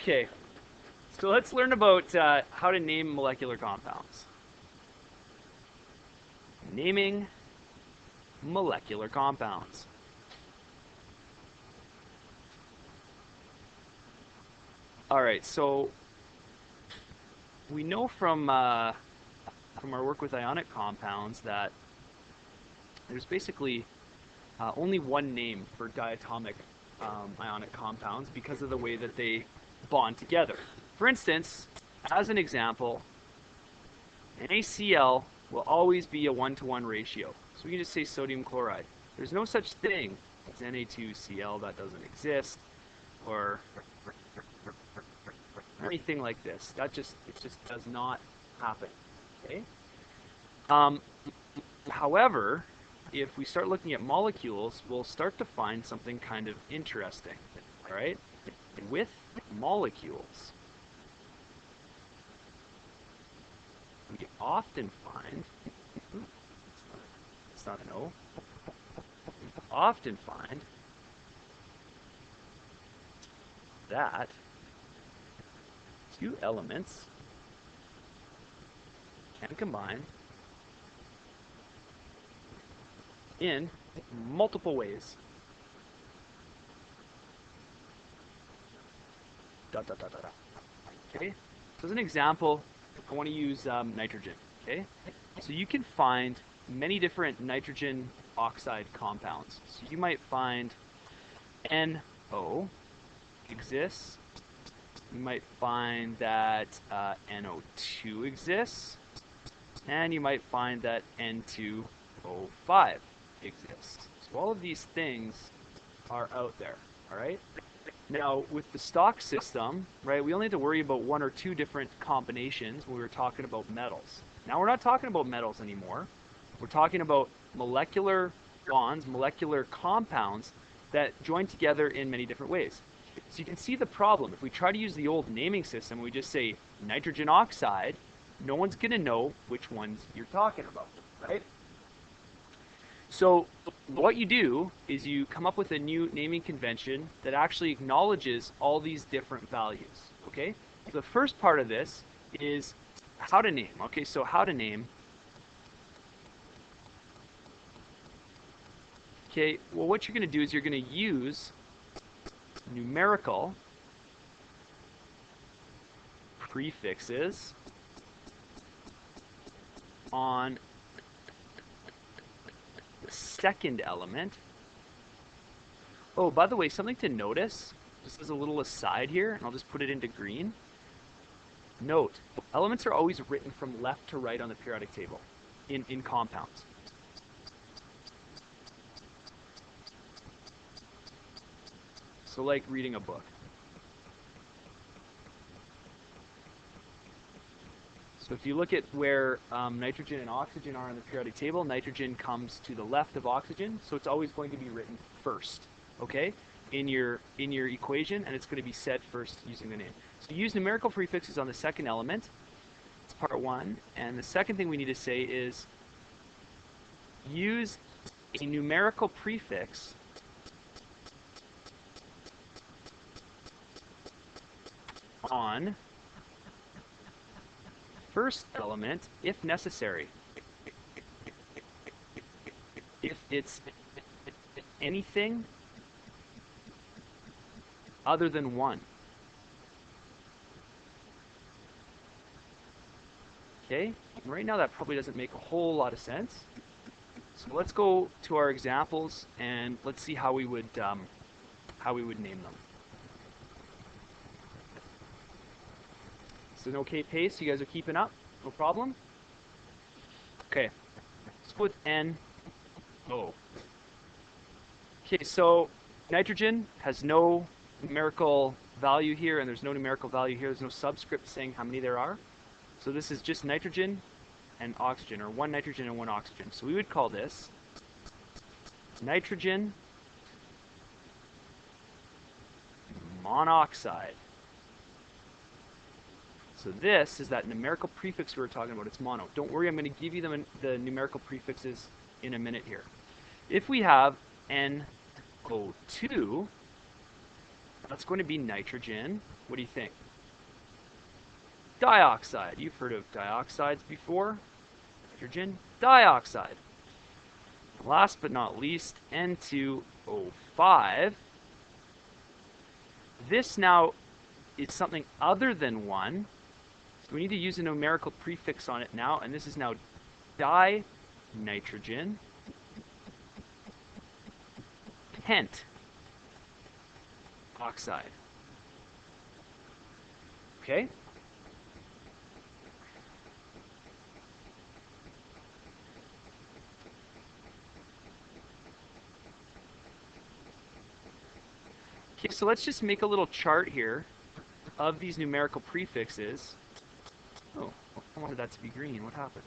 Okay, so let's learn about how to name molecular compounds. Naming molecular compounds. All right, so we know from our work with ionic compounds that there's basically only one name for diatomic ionic compounds because of the way that they bond together. For instance, as an example, NaCl will always be a 1-to-1 ratio. So we can just say sodium chloride. There's no such thing as Na2Cl, that doesn't exist, or anything like this. It just does not happen. Okay. However, if we start looking at molecules, we'll start to find something kind of interesting. All right. With molecules, we often find, it's not an O, we often find that two elements can combine in multiple ways. Okay, so as an example, I want to use nitrogen. Okay, so you can find many different nitrogen oxide compounds. So you might find NO exists. You might find that NO2 exists, and you might find that N2O5 exists. So all of these things are out there. All right. Now, with the stock system, right, we only had to worry about one or two different combinations when we were talking about metals. Now we're not talking about metals anymore. We're talking about molecular bonds, molecular compounds that join together in many different ways. So you can see the problem. If we try to use the old naming system, we just say nitrogen oxide, no one's going to know which ones you're talking about, right? So what you do is you come up with a new naming convention that actually acknowledges all these different values, okay? So the first part of this is how to name. Okay, so how to name. Okay, well, what you're going to do is you're going to use numerical prefixes on the second element. Oh, by the way, something to notice, just as a little aside here, and I'll just put it into green. Note, elements are always written from left to right on the periodic table in compounds. So like reading a book. So if you look at where nitrogen and oxygen are on the periodic table, nitrogen comes to the left of oxygen, so it's always going to be written first, okay, in your equation, and it's going to be said first using the name. So use numerical prefixes on the second element. It's part one, and the second thing we need to say is use a numerical prefix on first element if necessary. If it's anything other than one. Okay, and right now that probably doesn't make a whole lot of sense. So let's go to our examples and let's see how we would name them. It's an okay pace. You guys are keeping up? No problem? Okay. Let's go with NO. Okay, so nitrogen has no numerical value here, and there's no numerical value here. There's no subscript saying how many there are. So this is just nitrogen and oxygen, or one nitrogen and one oxygen. So we would call this nitrogen monoxide. So this is that numerical prefix we were talking about. It's mono. Don't worry, I'm going to give you the numerical prefixes in a minute here. If we have NO2, that's going to be nitrogen What do you think? Dioxide. You've heard of dioxides before. Nitrogen dioxide. Last but not least, N2O5. This now is something other than 1. So we need to use a numerical prefix on it now, and this is now dinitrogen pent oxide. Okay? Okay, so let's just make a little chart here of these numerical prefixes. Oh, I wanted that to be green. What happened?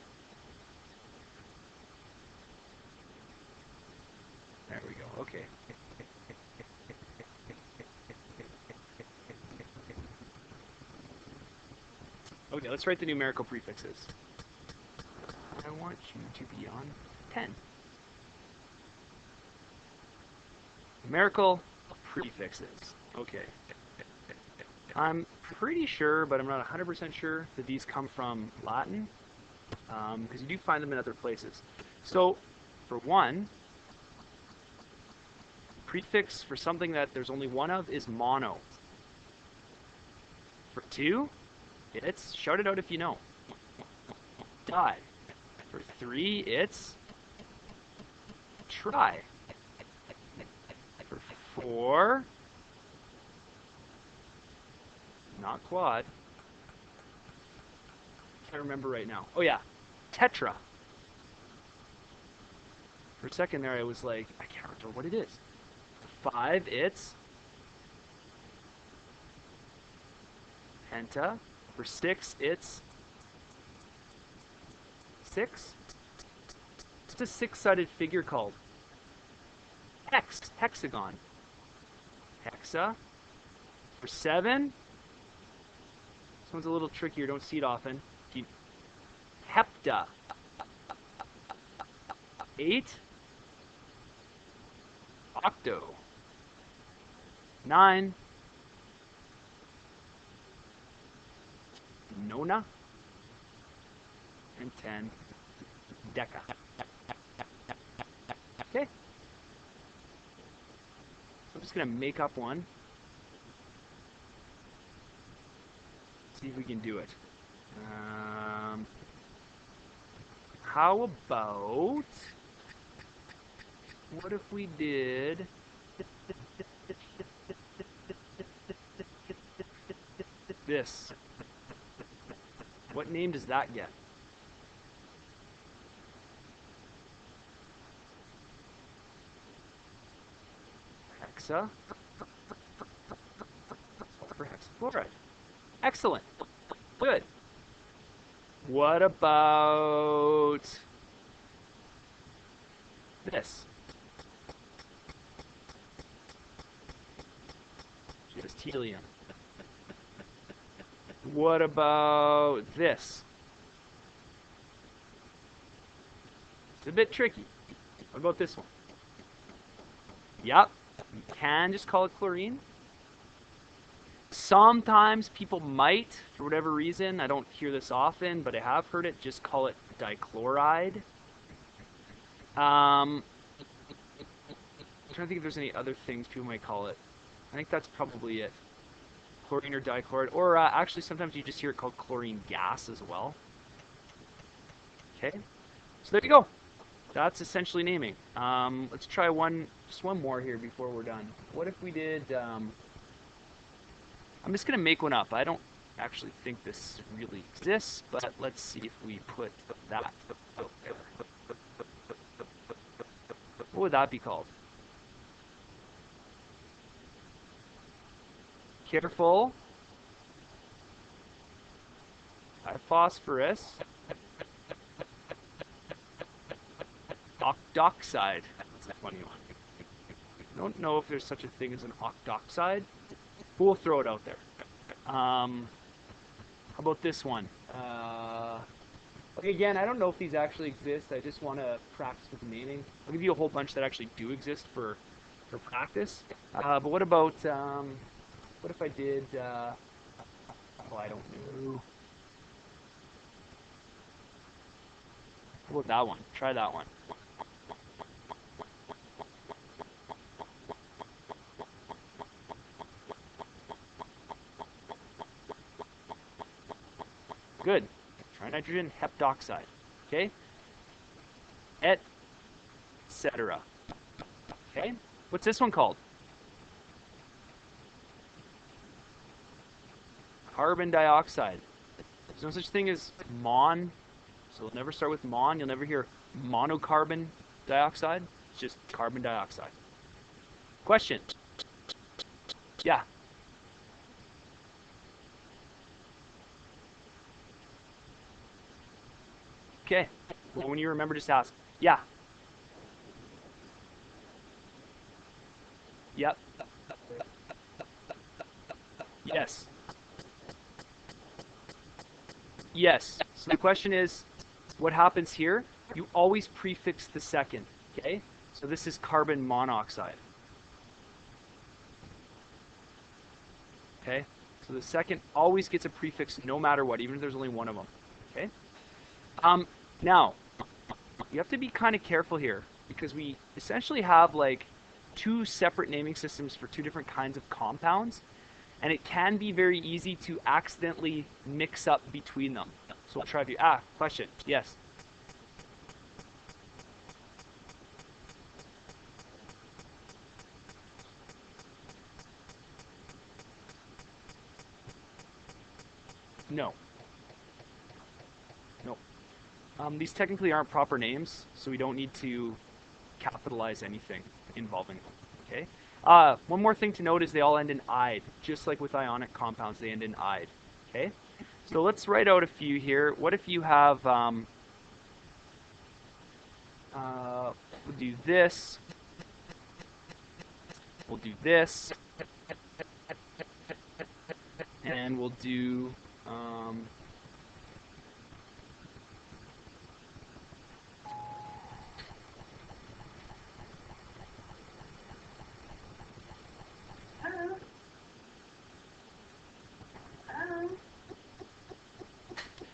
There we go. Okay. Okay, let's write the numerical prefixes. I want you to be on 10. Numerical prefixes. Okay. I'm pretty sure, but I'm not 100% sure, that these come from Latin, because you do find them in other places. So, for 1, prefix for something that there's only one of is mono. For 2, it's, shout it out if you know, di. For 3, it's tri. For 4, not quad. Can't remember right now. Oh yeah, tetra. For a second there I was like, I can't remember what it is. For 5, it's penta. For 6, it's 6. What's a 6-sided figure called? Hexagon. Hexa. For 7, this one's a little trickier, don't see it often. Hepta. 8, octo. 9, nona. And 10, deca. Okay. So I'm just going to make up one. See if we can do it. How about, what if we did this? What name does that get? Hexa. For hexafluoride. Excellent. Good. What about this? Just helium. What about this? It's a bit tricky. What about this one? Yep. You can just call it chlorine. Sometimes people might, for whatever reason, I don't hear this often, but I have heard it, just call it dichloride. I'm trying to think if there's any other things people might call it. I think that's probably it. Chlorine or dichloride. Or actually, sometimes you just hear it called chlorine gas as well. Okay, so there you go. That's essentially naming. Let's try just one more here before we're done. What if we did... I'm just going to make one up. I don't actually think this really exists, but let's see if we put that out there. What would that be called? Careful. Phosphorus. Octoxide. That's a funny one. I don't know if there's such a thing as an octoxide. We'll throw it out there. How about this one? Okay, again, I don't know if these actually exist. I just want to practice with the naming. I'll give you a whole bunch that actually do exist for practice. But what about, what if I did I don't know. How about that one? Try that one. Good. Try nitrogen heptoxide. Okay? Etc. Okay? What's this one called? Carbon dioxide. There's no such thing as mon, so it'll never start with mon. You'll never hear monocarbon dioxide. It's just carbon dioxide. Question. Yeah. Okay. Well, when you remember, just ask. Yeah. Yep. Yes. Yes. So the question is, what happens here? You always prefix the second, okay? So this is carbon monoxide. Okay? So the second always gets a prefix no matter what, even if there's only one of them. Okay? Now, you have to be kind of careful here because we essentially have like two separate naming systems for two different kinds of compounds, and it can be very easy to accidentally mix up between them. So I'll try to. Question. Yes. No. No. These technically aren't proper names, so we don't need to capitalize anything involving them. Okay. One more thing to note is they all end in "ide," just like with ionic compounds, they end in "ide." Okay. So let's write out a few here. What if you have, we'll do this, we'll do this, and we'll do,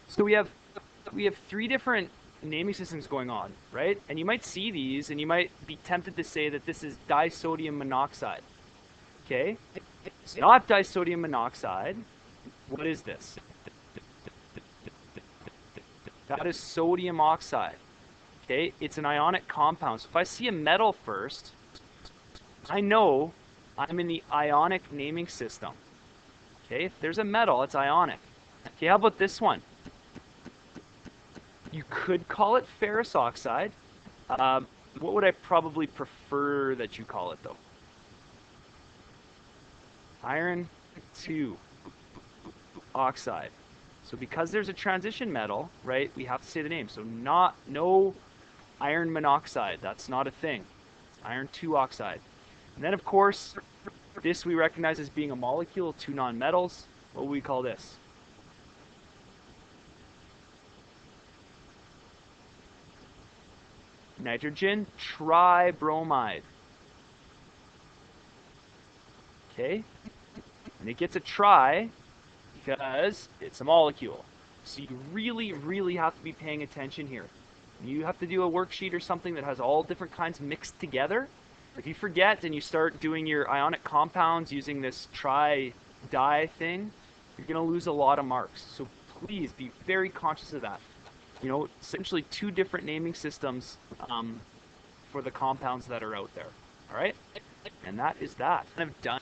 so we have three different naming systems going on, right? And you might see these, and you might be tempted to say that this is disodium monoxide. Okay, it's not disodium monoxide. What is this? That is sodium oxide. Okay, it's an ionic compound. So if I see a metal first, I know I'm in the ionic naming system. Okay, if there's a metal, it's ionic. Okay, how about this one? You could call it ferrous oxide. What would I probably prefer that you call it, though? Iron 2 oxide. So because there's a transition metal, right, we have to say the name. So no iron monoxide. That's not a thing. It's iron 2 oxide. And then, of course, this we recognize as being a molecule, two nonmetals. What would we call this? Nitrogen tribromide. Okay? And it gets a tri because it's a molecule. So you really, really have to be paying attention here. You have to do a worksheet or something that has all different kinds mixed together. If you forget and you start doing your ionic compounds using this tri-di thing, you're going to lose a lot of marks. So please be very conscious of that. You know, essentially two different naming systems for the compounds that are out there. All right? And that is that. Kind of done.